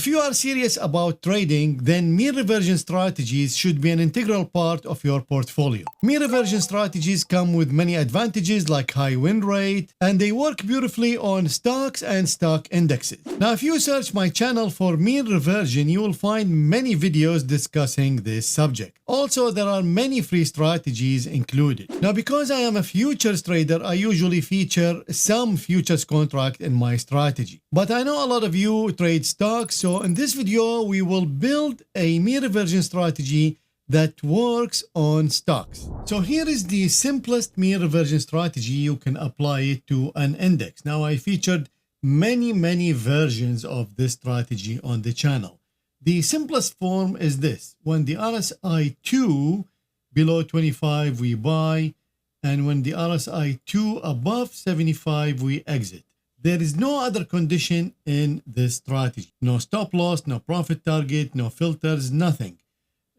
If you are serious about trading, then mean reversion strategies should be an integral part of your portfolio. Mean reversion strategies come with many advantages like high win rate, and they work beautifully on stocks and stock indexes. Now, if you search my channel for mean reversion, you will find many videos discussing this subject. Also, there are many free strategies included. Now, because I am a futures trader, I usually feature some futures contract in my strategy. But I know a lot of you trade stocks, so in this video, we will build a mean reversion strategy that works on stocks. So here is the simplest mean reversion strategy. You can apply it to an index. Now, I featured many versions of this strategy on the channel. The simplest form is this. When the RSI 2 below 25, we buy, and when the RSI 2 above 75, we exit. There is no other condition in this strategy. No stop loss, no profit target, no filters, nothing.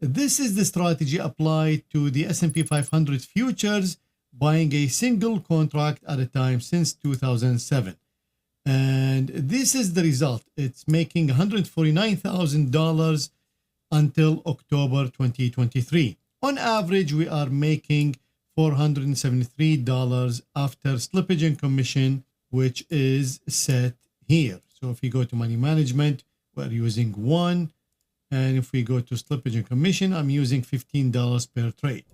This is the strategy applied to the S&P 500 futures, buying a single contract at a time since 2007. And this is the result. It's making $149,000 until October 2023. On average, we are making $473 after slippage and commission, which is set here. So if we go to money management, we're using 1. And if we go to slippage and commission, I'm using $15 per trade.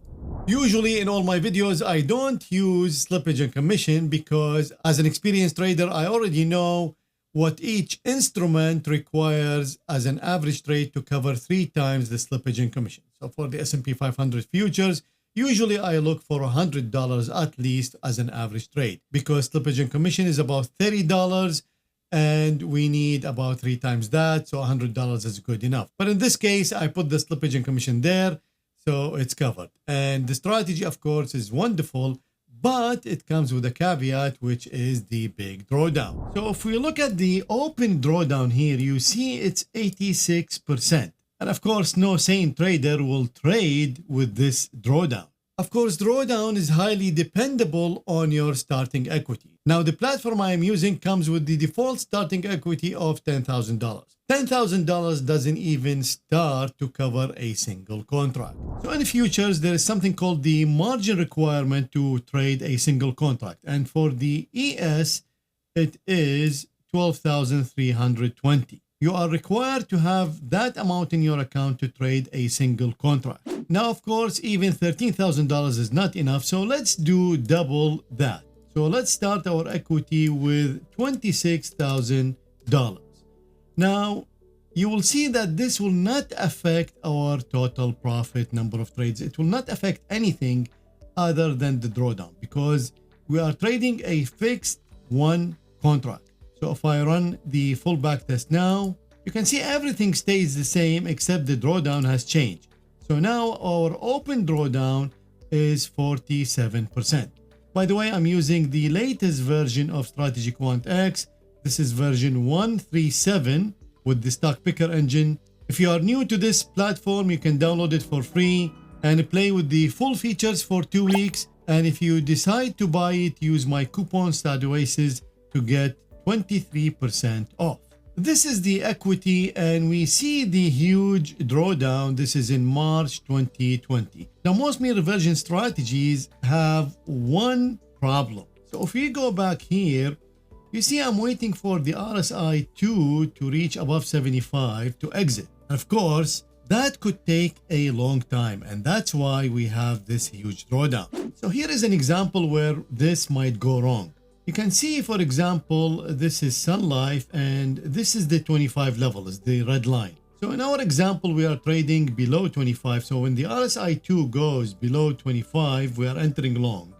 Usually in all my videos, I don't use slippage and commission because as an experienced trader, I already know what each instrument requires as an average trade to cover 3 times the slippage and commission. So for the S&P 500 futures, usually I look for $100 at least as an average trade because slippage and commission is about $30 and we need about 3 times that. So $100 is good enough. But in this case, I put the slippage and commission there. So it's covered. And the strategy, of course, is wonderful, but it comes with a caveat, which is the big drawdown. So if we look at the open drawdown here, you see it's 86%. And of course, no sane trader will trade with this drawdown. Of course, drawdown is highly dependable on your starting equity. Now, the platform I am using comes with the default starting equity of $10,000. $10,000 doesn't even start to cover a single contract. So in futures, there is something called the margin requirement to trade a single contract. And for the ES, it is 12,320. You are required to have that amount in your account to trade a single contract. Now, of course, even $13,000 is not enough. So let's do double that. So let's start our equity with $26,000. Now, you will see that this will not affect our total profit number of trades. It will not affect anything other than the drawdown because we are trading a fixed 1 contract. So if I run the full back test now, you can see everything stays the same except the drawdown has changed. So now our open drawdown is 47%. By the way, I'm using the latest version of StrategyQuant X. This is version 137 with the StockPicker engine. If you are new to this platform, you can download it for free and play with the full features for 2 weeks. And if you decide to buy it, use my coupon StudOasis to get 23% off. This is the equity and we see the huge drawdown. This is in March 2020. Now, most mean reversion strategies have one problem. So if we go back here, you see I'm waiting for the RSI 2 to reach above 75 to exit. Of course, that could take a long time, and that's why we have this huge drawdown. So here is an example where this might go wrong. You can see, for example, this is Sun Life, and this is the 25 level, is the red line. So in our example, we are trading below 25. So when the RSI 2 goes below 25, we are entering long.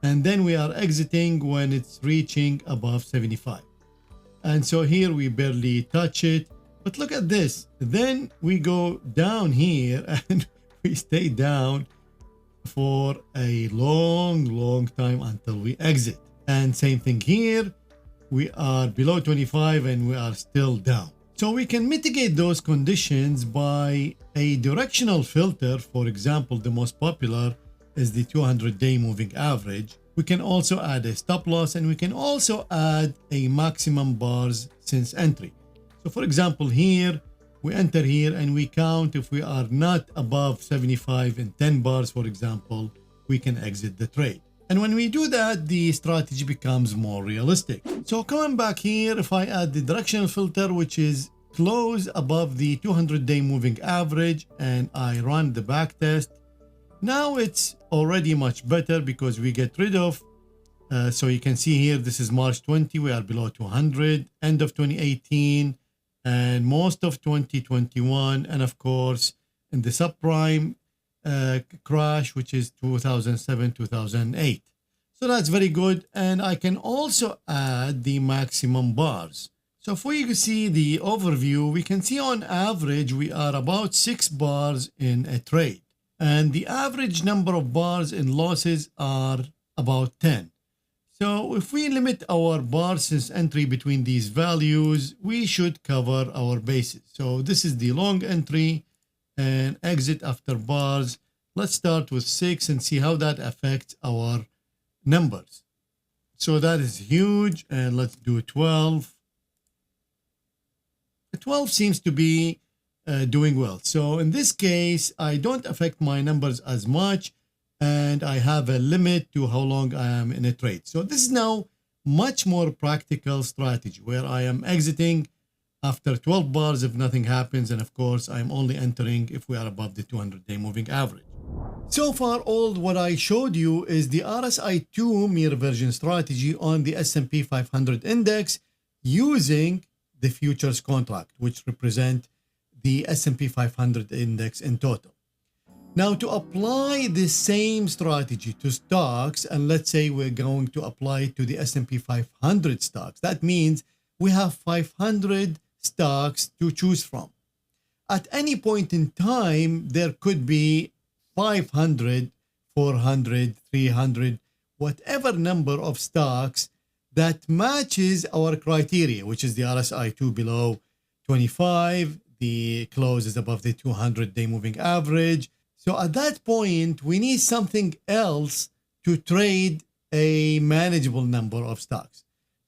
And then we are exiting when it's reaching above 75. And so here we barely touch it. But look at this. Then we go down here and we stay down for a long time until we exit. And same thing here. We are below 25 and we are still down. So we can mitigate those conditions by a directional filter. For example, the most popular is the 200-day moving average. We can also add a stop loss, and we can also add a maximum bars since entry. So for example, here, we enter here and we count if we are not above 75 in 10 bars, for example, we can exit the trade. And when we do that, the strategy becomes more realistic. So coming back here, if I add the directional filter, which is close above the 200-day moving average, and I run the back test, now it's already much better because we get rid of, so you can see here, this is March 20, we are below 200, end of 2018, and most of 2021, and of course, in the subprime crash, which is 2007, 2008. So that's very good. And I can also add the maximum bars. So if we see the overview, we can see on average, we are about 6 bars in a trade. And the average number of bars in losses are about 10. So if we limit our bar since entry between these values, we should cover our bases. So this is the long entry and exit after bars. Let's start with 6 and see how that affects our numbers. So that is huge. And let's do 12. 12 seems to be doing well. So in this case, I don't affect my numbers as much, and I have a limit to how long I am in a trade. So this is now much more practical strategy where I am exiting after 12 bars if nothing happens. And of course, I'm only entering if we are above the 200-day moving average. So far, all what I showed you is the RSI2 mean reversion strategy on the S&P 500 index using the futures contract, which represent the S&P 500 index in total. Now, to apply the same strategy to stocks, and let's say we're going to apply it to the S&P 500 stocks, that means we have 500 stocks to choose from. At any point in time, there could be 500, 400, 300, whatever number of stocks that matches our criteria, which is the RSI2 below 25, the close is above the 200-day moving average. So at that point, we need something else to trade a manageable number of stocks.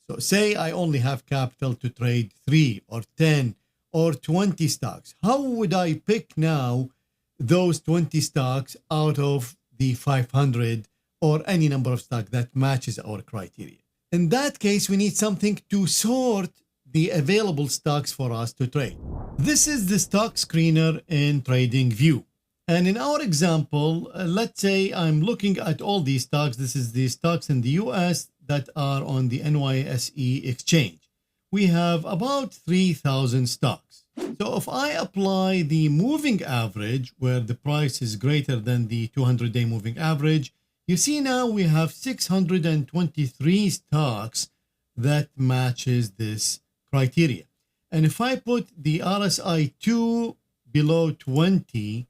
So say I only have capital to trade 3 or 10 or 20 stocks. How would I pick now those 20 stocks out of the 500 or any number of stocks that matches our criteria? In that case, we need something to sort the available stocks for us to trade. This is the stock screener in TradingView. And in our example, let's say I'm looking at all these stocks. This is the stocks in the US that are on the NYSE exchange. We have about 3,000 stocks. So if I apply the moving average, where the price is greater than the 200-day moving average, you see now we have 623 stocks that matches this criteria. And if I put the RSI2 below 20,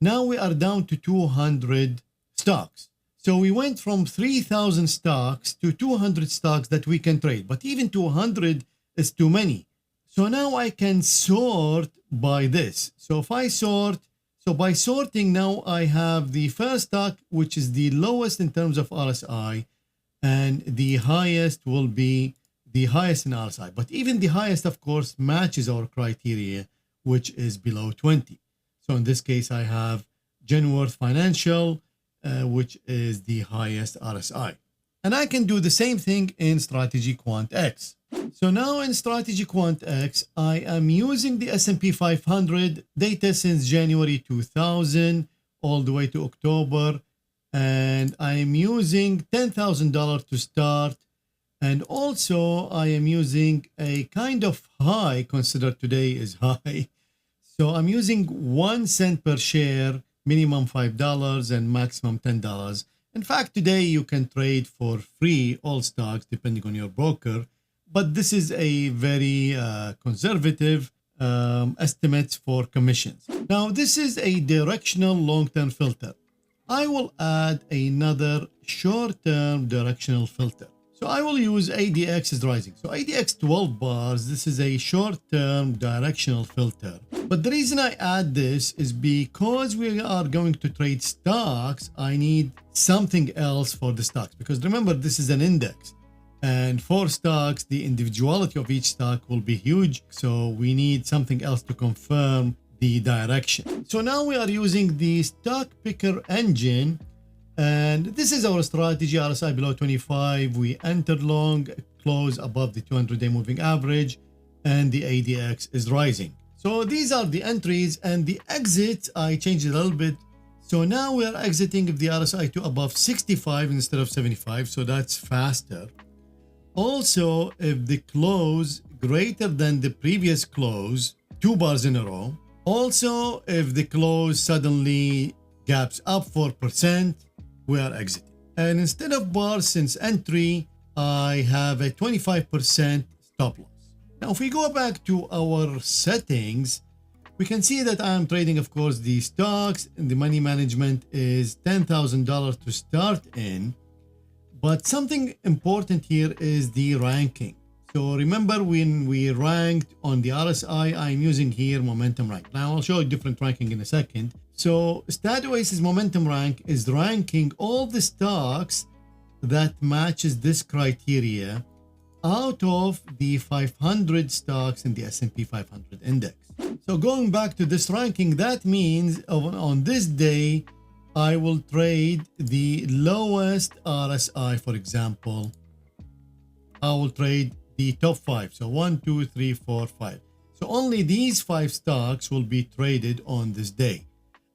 now we are down to 200 stocks. So we went from 3,000 stocks to 200 stocks that we can trade. But even 200 is too many. So now I can sort by this. So if I sort, so by sorting now I have the first stock, which is the lowest in terms of RSI, and the highest will be the highest in RSI. But even the highest, of course, matches our criteria, which is below 20. So in this case, I have Genworth Financial, which is the highest RSI. And I can do the same thing in StrategyQuant X. So now in StrategyQuant X, I am using the S&P 500 data since January 2000 all the way to October. And I am using $10,000 to start. And also I am using a kind of high, considered today is high. So I'm using 1 cent per share, minimum $5 and maximum $10. In fact, today you can trade for free all stocks depending on your broker. But this is a very conservative estimates for commissions. Now, this is a directional long-term filter. I will add another short-term directional filter. So I will use ADX is rising. So ADX 12 bars, this is a short-term directional filter. But the reason I add this is because we are going to trade stocks, I need something else for the stocks. Because remember, this is an index. And for stocks, the individuality of each stock will be huge. So we need something else to confirm the direction. So now we are using the StockPicker engine. And this is our strategy. RSI below 25. We enter long, close above the 200-day moving average, and the ADX is rising. So these are the entries, and the exit, I changed it a little bit. So now we are exiting the RSI to above 65 instead of 75. So that's faster. Also, if the close greater than the previous close, 2 bars in a row. Also, if the close suddenly gaps up 4%, we are exiting. And instead of bars since entry, I have a 25% stop loss. Now, if we go back to our settings, we can see that I'm trading, of course, the stocks, and the money management is $10,000 to start in. But something important here is the ranking. So remember when we ranked on the RSI, I'm using here momentum rank. Now I'll show you different ranking in a second. So StatOasis momentum rank is ranking all the stocks that matches this criteria out of the 500 stocks in the S&P 500 index. So going back to this ranking, that means on this day, I will trade the lowest RSI, for example. I will trade the top 5. So 1, 2, 3, 4, 5. So only these 5 stocks will be traded on this day.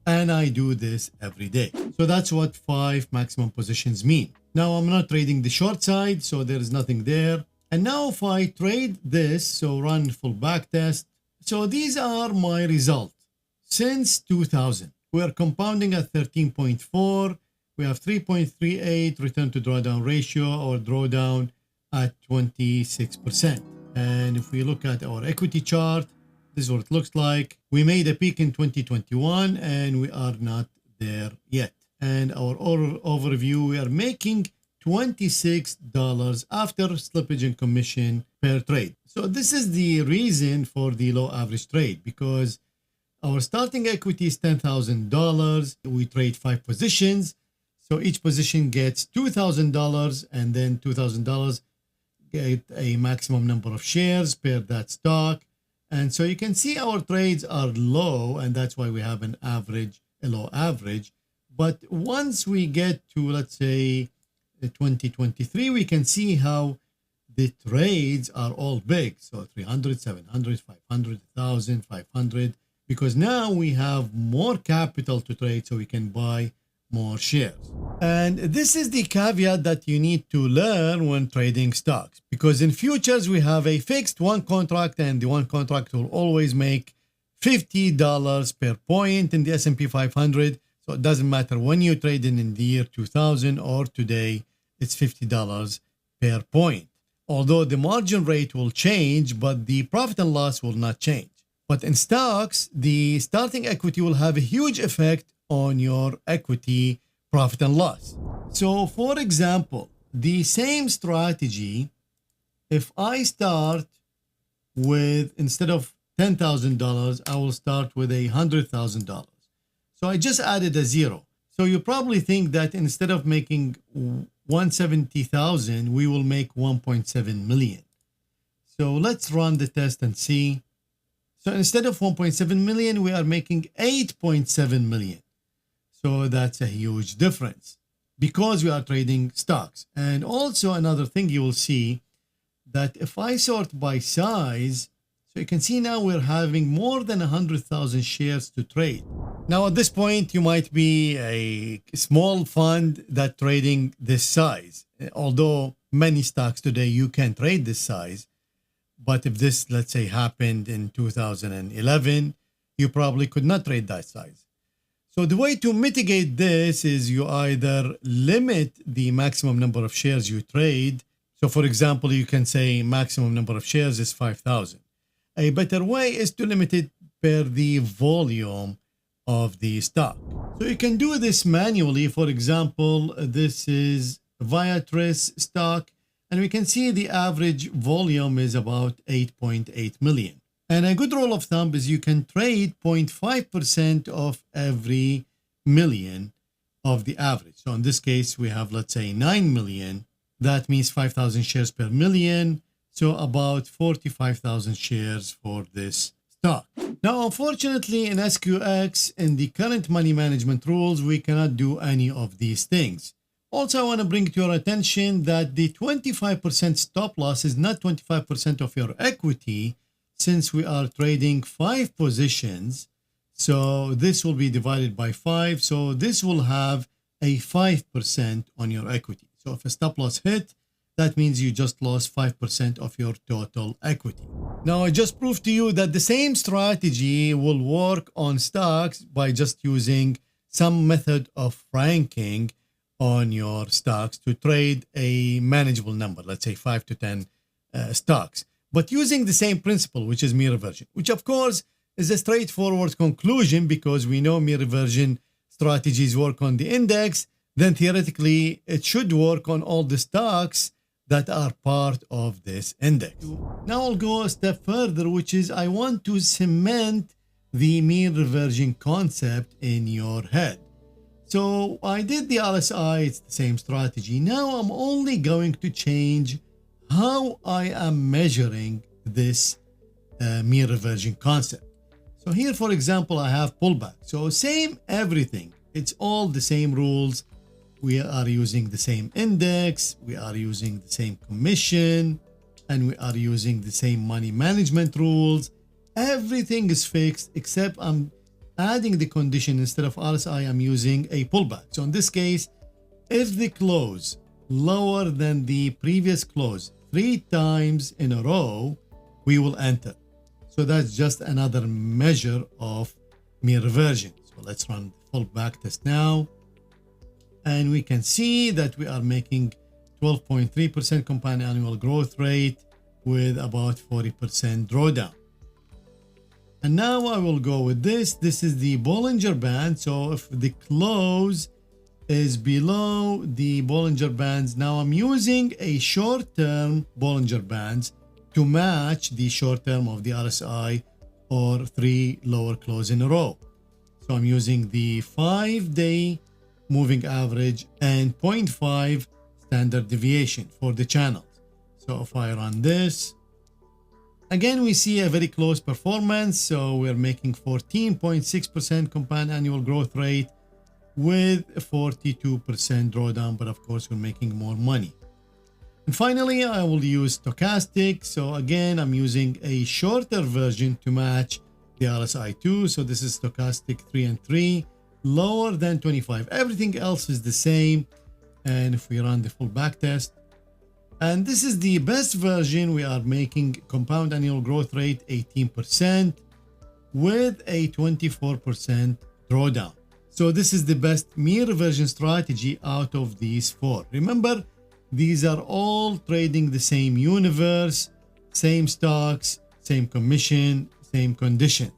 And I do this every day. So that's what 5 maximum positions mean. Now I'm not trading the short side, so there is nothing there. And now if I trade this, so run full back test. So these are my results since 2000. We are compounding at 13.4. We have 3.38 return to drawdown ratio, or drawdown at 26%. And if we look at our equity chart, this is what it looks like. We made a peak in 2021 and we are not there yet. And our overview, we are making $26 after slippage and commission per trade. So this is the reason for the low average trade, because our starting equity is $10,000. We trade 5 positions. So each position gets $2,000, and then $2,000 get a maximum number of shares per that stock. And so you can see our trades are low, and that's why we have a low average. But once we get to, let's say, 2023, we can see how the trades are all big. So 300, 700, 500, 1,000, 500, because now we have more capital to trade, so we can buy more shares. And this is the caveat that you need to learn when trading stocks, because in futures we have a fixed 1 contract, and the 1 contract will always make $50 per point in the S&P 500. So it doesn't matter when you trade in the year 2000 or today, it's $50 per point. Although the margin rate will change, but the profit and loss will not change. But in stocks, the starting equity will have a huge effect on your equity profit and loss. So for example, the same strategy, if I start with, instead of $10,000, I will start with $100,000. So I just added a 0. So you probably think that instead of making 170,000, we will make 1.7 million. So let's run the test and see. So instead of 1.7 million, we are making 8.7 million. So that's a huge difference because we are trading stocks. And also another thing you will see, that if I sort by size, so you can see now we're having more than 100,000 shares to trade. Now at this point, you might be a small fund that trading this size. Although many stocks today, you can trade this size. But if this, let's say, happened in 2011, you probably could not trade that size. So the way to mitigate this is you either limit the maximum number of shares you trade. So for example, you can say maximum number of shares is 5,000. A better way is to limit it per the volume of the stock. So you can do this manually. For example, this is Viatris stock, and we can see the average volume is about 8.8 million. And a good rule of thumb is you can trade 0.5% of every million of the average. So in this case, we have, let's say, 9 million. That means 5,000 shares per million. So about 45,000 shares for this stock. Now, unfortunately, in SQX, in the current money management rules, we cannot do any of these things. Also, I want to bring to your attention that the 25% stop loss is not 25% of your equity, since we are trading 5 positions. So this will be divided by 5. So this will have a 5% on your equity. So if a stop loss hit, that means you just lost 5% of your total equity. Now, I just proved to you that the same strategy will work on stocks by just using some method of ranking on your stocks to trade a manageable number, let's say 5 to 10 stocks, but using the same principle, which is mean reversion, which of course is a straightforward conclusion because we know mean reversion strategies work on the index. Then theoretically, it should work on all the stocks that are part of this index. Now I'll go a step further, which is I want to cement the mean reversion concept in your head. So I did the RSI, it's the same strategy. Now I'm only going to change how I am measuring this mean reversion concept. So here, for example, I have pullback. So same everything. It's all the same rules. We are using the same index, we are using the same commission, and we are using the same money management rules. Everything is fixed except I'm adding the condition. Instead of RSI, I'm using a pullback. So in this case, if the close lower than the previous close 3 times in a row, we will enter. So that's just another measure of mean reversion. So let's run the full back test now. And we can see that we are making 12.3% compound annual growth rate with about 40% drawdown. And now I will go with this. This is the Bollinger Band. So if the close is below the Bollinger Bands, now I'm using a short-term Bollinger Bands to match the short-term of the RSI or 3 lower close in a row. So I'm using the 5-day moving average and 0.5 standard deviation for the channels. So if I run this, again, we see a very close performance. So we're making 14.6% compound annual growth rate with 42% drawdown, but of course, we're making more money. And finally, I will use stochastic. So again, I'm using a shorter version to match the RSI2. So this is stochastic 3 and 3. Lower than 25. Everything else is the same. And if we run the full back test, and this is the best version, we are making compound annual growth rate 18% with a 24% drawdown. So this is the best mean reversion strategy out of these 4. Remember, these are all trading the same universe, same stocks, same commission, same conditions.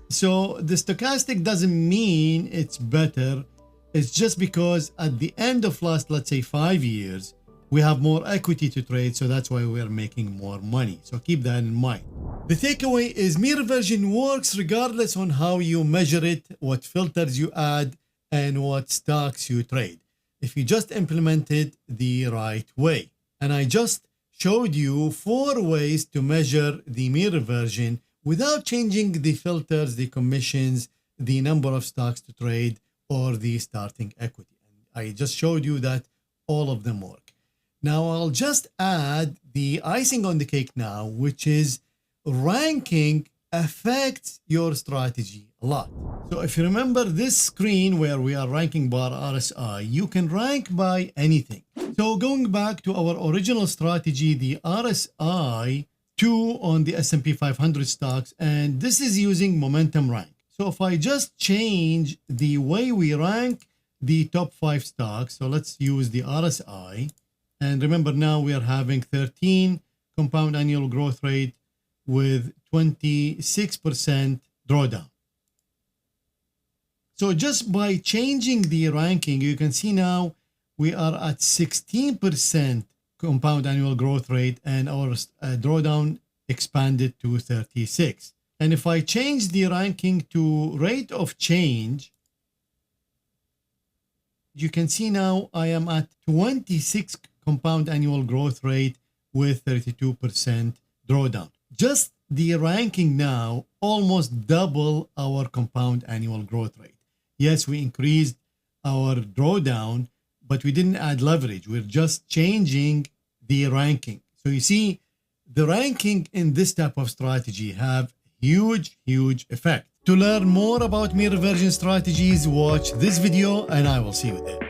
So the stochastic doesn't mean it's better. It's just because at the end of last, let's say 5 years, we have more equity to trade. So that's why we're making more money. So keep that in mind. The takeaway is mean reversion works regardless on how you measure it, what filters you add, and what stocks you trade, if you just implement it the right way. And I just showed you 4 ways to measure the mean reversion without changing the filters, the commissions, the number of stocks to trade, or the starting equity. And I just showed you that all of them work. Now I'll just add the icing on the cake now, which is ranking affects your strategy a lot. So if you remember this screen where we are ranking by RSI, you can rank by anything. So going back to our original strategy, the RSI 2 on the S&P 500 stocks, and this is using momentum rank. So if I just change the way we rank the top 5 stocks, so let's use the RSI, and remember now we are having 13 compound annual growth rate with 26% drawdown. So just by changing the ranking, you can see now we are at 16% compound annual growth rate, and our drawdown expanded to 36. And if I change the ranking to rate of change, you can see now I am at 26 compound annual growth rate with 32% drawdown. Just the ranking now almost double our compound annual growth rate. Yes, we increased our drawdown, but we didn't add leverage. We're just changing the ranking. So you see, the ranking in this type of strategy have huge effect. To learn more about mean reversion strategies, watch this video and I will see you there.